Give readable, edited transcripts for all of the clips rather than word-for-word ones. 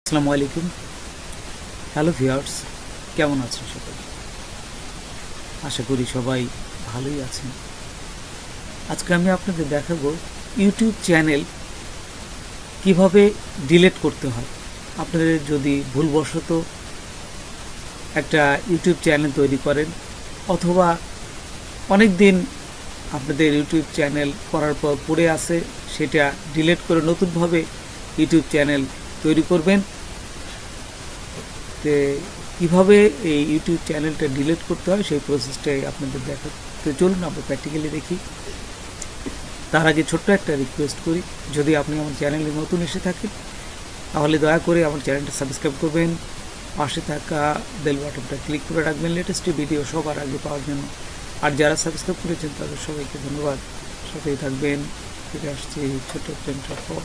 আসসালামু আলাইকুম। Hello viewers, কেমন আছেন সবাই? আশা করি সবাই ভালোই আছেন। আজকে আমি আপনাদের দেখাবো ইউটিউব চ্যানেল কিভাবে ডিলিট করতে হয়। আপনাদের যদি ভুলবশত একটা ইউটিউব চ্যানেল তৈরি করেন অথবা অনেক দিন আপনাদের ইউটিউব চ্যানেল করার পর পড়ে আছে, সেটা ডিলিট করে নতুনভাবে ইউটিউব চ্যানেল তৈরি করবেন। তো কীভাবে এই ইউটিউব চ্যানেলটা ডিলিট করতে হয় সেই প্রসেসটাই আপনাদের দেখাতে চলুন আমরা প্র্যাকটিক্যালি দেখি। তার আগে ছোট্ট একটা রিকোয়েস্ট করি, যদি আপনি আমার চ্যানেলে নতুন এসে থাকেন তাহলে দয়া করে আমার চ্যানেলটা সাবস্ক্রাইব করবেন, পাশে থাকা বেল বাটনটা ক্লিক করে রাখবেন লেটেস্ট ভিডিও সবার আগে পাওয়ার জন্য। আর যারা সাবস্ক্রাইব করেছেন তাদের সবাইকে ধন্যবাদ। সাথেই থাকবেন। ফিরে আসছি ছোট্ট একটা পর।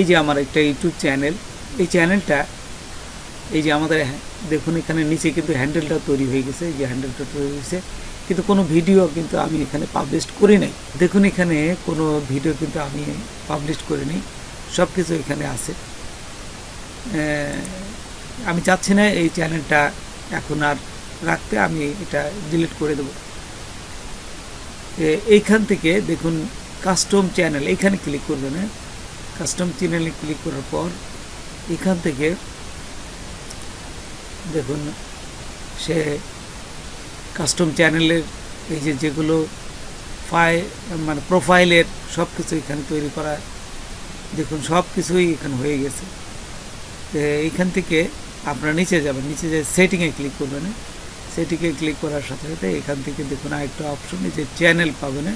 এই যে আমার একটা ইউটিউব চ্যানেল, এই চ্যানেলটা এই যে আমাদের দেখুন এখানে নিচে কিন্তু হ্যান্ডেলটা তৈরি হয়ে গেছে। এই যে হ্যান্ডেলটা তৈরি হয়েছে, কিন্তু কোনো ভিডিও কিন্তু আমি এখানে পাবলিশ করি নাই। দেখুন এখানে কোনো ভিডিও কিন্তু আমি পাবলিশ করিনি, সব কিছু এখানে আছে। আমি চাচ্ছি না এই চ্যানেলটা এখন আর রাখতে, আমি এটা ডিলিট করে দেব। এইখান থেকে দেখুন কাস্টম চ্যানেল, এইখানে ক্লিক করবেন। কাস্টম চ্যানেলে ক্লিক করার পর এখান থেকে দেখুন সে কাস্টম চ্যানেলের এই যে যেগুলো মানে প্রোফাইলের সব কিছু এখানে তৈরি করা, দেখুন সব কিছুই এখানে হয়ে গেছে। এইখান থেকে আপনারা নিচে যাবেন, নিচে যে সেটিংয়ে ক্লিক করবেন। সেটিংয়ে ক্লিক করার সাথে সাথে এখান থেকে দেখুন আরেকটা অপশন, এই যে চ্যানেল পাবেন।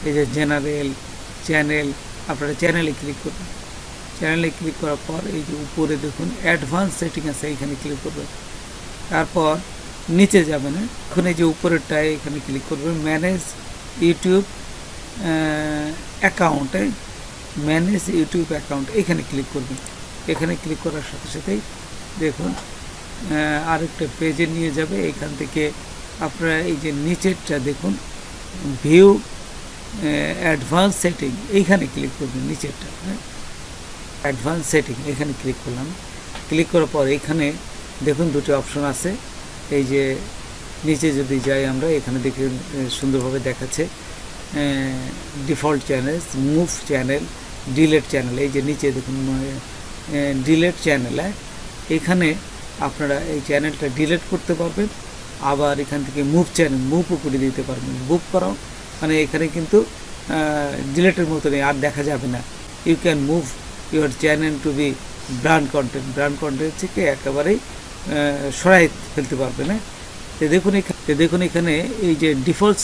এই যে জেনারেল চ্যানেল, আপনারা চ্যানেলে ক্লিক করবেন। চ্যানেলে ক্লিক করার পর এই যে উপরে দেখুন অ্যাডভান্স সেটিং আছে, এখানে ক্লিক করবেন। তারপর নিচে যাবেন, এখন এই যে উপরেরটায় এখানে ক্লিক করবেন ম্যানেজ ইউটিউব অ্যাকাউন্টে, ম্যানেজ ইউটিউব অ্যাকাউন্ট এখানে ক্লিক করবেন। এখানে ক্লিক করার সাথে সাথেই দেখুন আরেকটা পেজে নিয়ে যাবে। এখান থেকে আপনারা এই যে নিচেরটা দেখুন ভিউ অ্যাডভান্স সেটিং, এইখানে ক্লিক করবেন। নিচেরটা অ্যাডভান্স সেটিং এখানে ক্লিক করলাম। ক্লিক করার পর এখানে দেখুন দুটো অপশন আছে। এই যে নিচে যদি যাই আমরা, এখানে দেখে সুন্দরভাবে দেখাচ্ছে default channel, move channel, delete channel. এই যে নিচে দেখুন ডিলেট চ্যানেল, এখানে আপনারা এই চ্যানেলটা ডিলেট করতে পারবেন। আবার এখান থেকে মুভ চ্যানেল, মুভও করে দিতে পারবেন। মুভ করাও মানে এখানে কিন্তু ডিলেটের মতো নেই, আর দেখা যাবে না। You can move your channel to be brand content, brand content থেকে একেবারেই সরাই ফেলতে পারবেন। দেখুন এখানে এই যে ডিফল্ট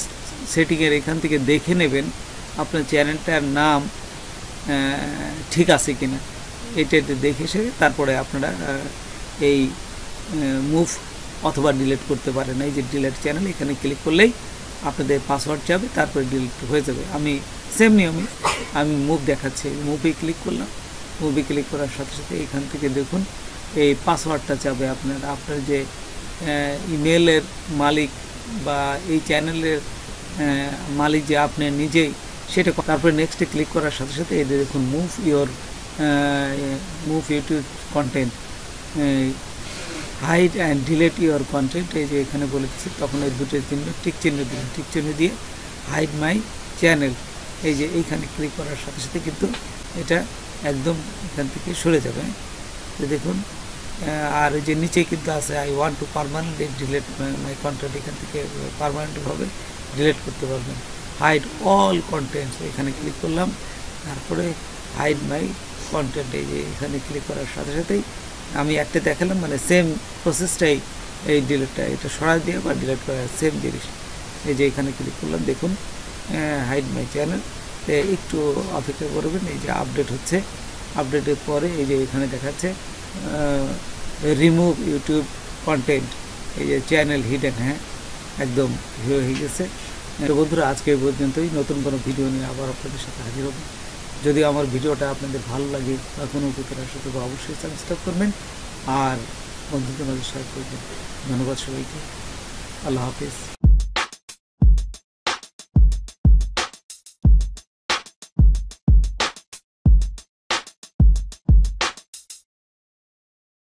সেটিংয়ের এখান থেকে দেখে নেবেন আপনার চ্যানেলটার নাম ঠিক আছে কিনা, এটা দেখে এসে তারপরে আপনারা এই মুভ অথবা ডিলিট করতে পারেন। এই যে ডিলিট চ্যানেল, এখানে ক্লিক করলেই আপনাদের পাসওয়ার্ড যাবে, তারপরে ডিলিট হয়ে যাবে। আমি সেম নিয়মে আমি মুভ দেখাচ্ছি, মুভে ক্লিক করলাম। মুভে ক্লিক করার সাথে সাথে এখান থেকে দেখুন এই পাসওয়ার্ডটা যাবে আপনার যে ইমেলের মালিক বা এই চ্যানেলের মালিক যে আপনি নিজেই, সেটা। তারপরে নেক্সটে ক্লিক করার সাথে সাথে এই দেখুন move YouTube content, hide and delete your content, এই যে এখানে বলে দিচ্ছি। তখন এই দুটো চিহ্ন টিক চিহ্ন দিলেন, টিক চিহ্ন দিয়ে হাইড মাই চ্যানেল, এই যে এইখানে ক্লিক করার সাথে সাথে কিন্তু এটা একদম এখান থেকে সরে যাবে। তো দেখুন আর এই যে নিচে কিন্তু আছে I want to permanently delete my content, এখান থেকে পারমানেন্টভাবে ডিলিট করতে পারবেন। হাইড অল কন্টেন্টস, এখানে ক্লিক করলাম। তারপরে হাইড মাই কন্টেন্ট, এই যে এখানে ক্লিক করার সাথে সাথেই আমি একটা দেখালাম, মানে সেম প্রসেসটাই এই ডিলিটটা, এটা সরাই দিয়ে বা ডিলিট করা সেম জিনিস। এই যে এখানে ক্লিক করলাম, দেখুন হাইড মাই চ্যানেল, একটু অপেক্ষা করবেন, এই যে আপডেট হচ্ছে। দেখুন হাইড মাই চ্যানেল, এই যে এখানে ক্লিক করলাম, দেখুন হাইড মাই চ্যানেল, এই যে এখানে ক্লিক করলাম, দেখুন হাইড মাই চ্যানেল, এই যে এখানে ক্লিক করার সাথে সাথে কিন্তু এটা একদম এখান থেকে সরে যাবে। তো দেখুন আপডেটের পরে এই যে এখানে দেখাচ্ছে রিমুভ ইউটিউব কন্টেন্ট, এই যে চ্যানেল হিডেন, হ্যাঁ একদম হয়ে গেছে। তো বন্ধুরা আজকে এই পর্যন্তই, নতুন কোনো ভিডিও নিয়ে আবার আপনাদের সাথে হাজির হব। যদি আমার ভিডিওটা আপনাদের ভালো লাগে বা কোনো উপকার আসে তবে অবশ্যই সাবস্ক্রাইব করবেন আর বন্ধুদের মাঝে শেয়ার করবেন। ধন্যবাদ সবাইকে, আল্লাহ হাফিজ।